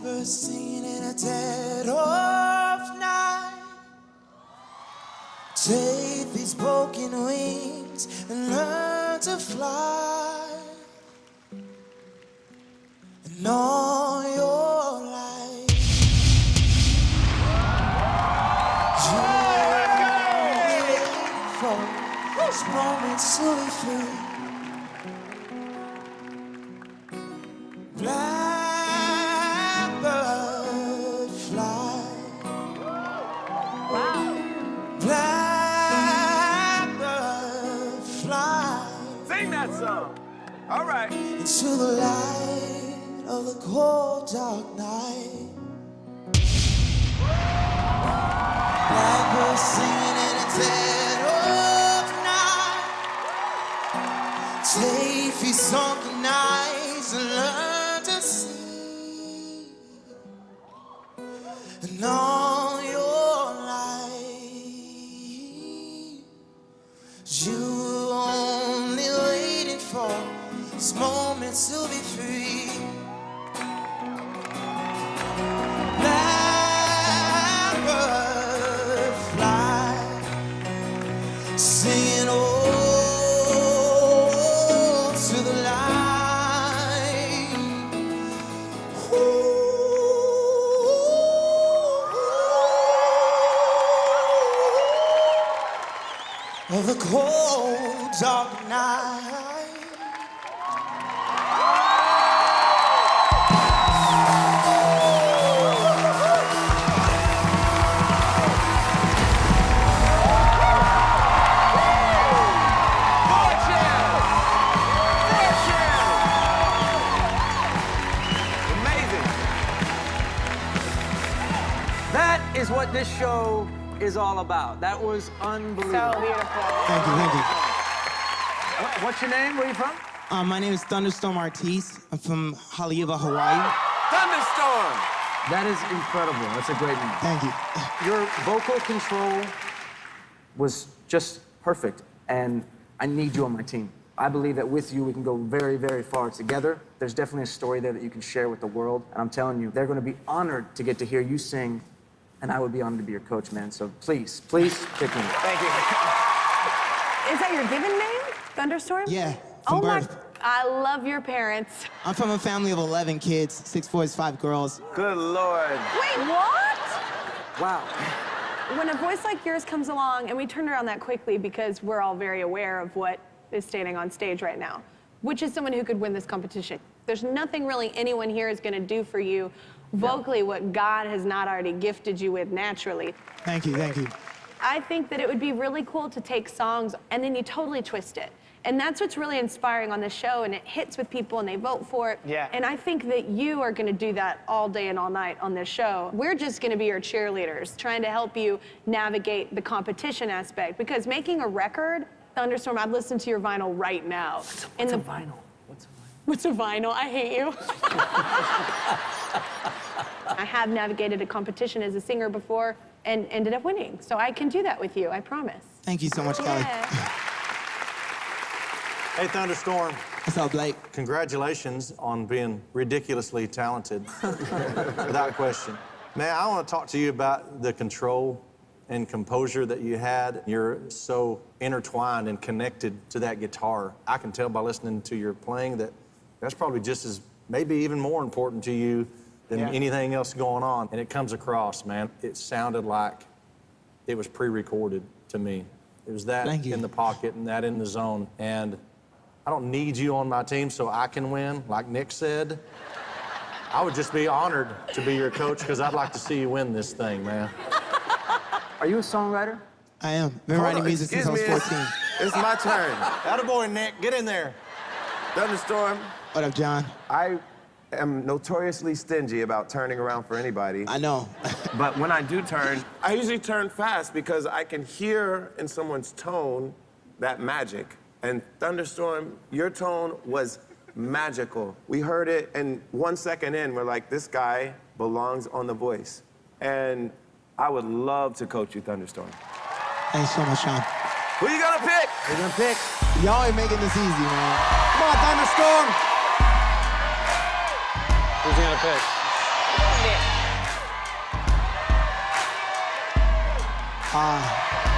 Blackbird singing in a dead of night. Take these broken wings and learn to fly. And all your life, you're waiting for this moment to be free. Blackbird fly. Wow. Blackbird fly. Sing that song. All right. Into the light of the cold, dark night. Blackbird singing in a dead of night. Take these sunken eyes and learn to see. And all your life, you only waiting for this moment to be free. Blackbird fly, singing oh to the light. Of the cold, dark night. That is what this show is all about. That was unbelievable. So beautiful. Thank you, thank you. What's your name? Where are you from? My name is Thunderstorm Artis. I'm from Haleiwa, Hawaii. Thunderstorm. That is incredible. That's a great name. Thank you. Your vocal control was just perfect, and I need you on my team. I believe that with you, we can go very, very far together. There's definitely a story there that you can share with the world, and I'm telling you, they're going to be honored to get to hear you sing, and I would be honored to be your coach, man. So please, please pick me. Thank you. Is that your given name? Thunderstorm? Yeah, from birth. I love your parents. I'm from a family of 11 kids, 6 boys, 5 girls. Good Lord. Wait, what? Wow. When a voice like yours comes along, and we turn around that quickly because we're all very aware of what is standing on stage right now, which is someone who could win this competition. There's nothing really anyone here is gonna do for you vocally what God has not already gifted you with naturally. Thank you, thank you. I think that it would be really cool to take songs and then you totally twist it. And that's what's really inspiring on this show, and it hits with people and they vote for it. Yeah. And I think that you are gonna do that all day and all night on this show. We're just gonna be your cheerleaders, trying to help you navigate the competition aspect. Because making a record, Thunderstorm, I'd listen to your vinyl right now. What's a vinyl? What's a vinyl? I hate you. I have navigated a competition as a singer before and ended up winning. So I can do that with you, I promise. Thank you so much, Kelly. Yeah. Hey, Thunderstorm. What's up, Blake? Congratulations on being ridiculously talented, without question. Man, I want to talk to you about the control and composure that you had. You're so intertwined and connected to that guitar. I can tell by listening to your playing that that's probably just as, maybe even more important to you than anything else going on. And it comes across, man. It sounded like it was pre-recorded to me. It was that in the pocket and that in the zone. And I don't need you on my team so I can win, like Nick said. I would just be honored to be your coach because I'd like to see you win this thing, man. Are you a songwriter? I am. Been writing music since I was 14. It's my turn. Attaboy, Nick. Get in there. Thunderstorm. What up, John? I am notoriously stingy about turning around for anybody. I know. But when I do turn, I usually turn fast because I can hear in someone's tone that magic. And Thunderstorm, your tone was magical. We heard it, and 1 second in, we're like, this guy belongs on The Voice. And I would love to coach you, Thunderstorm. Thanks so much, Sean. Who you gonna pick? Who's gonna pick? Y'all ain't making this easy, man. Come on, Thunderstorm. Who's he gonna pick? loved it.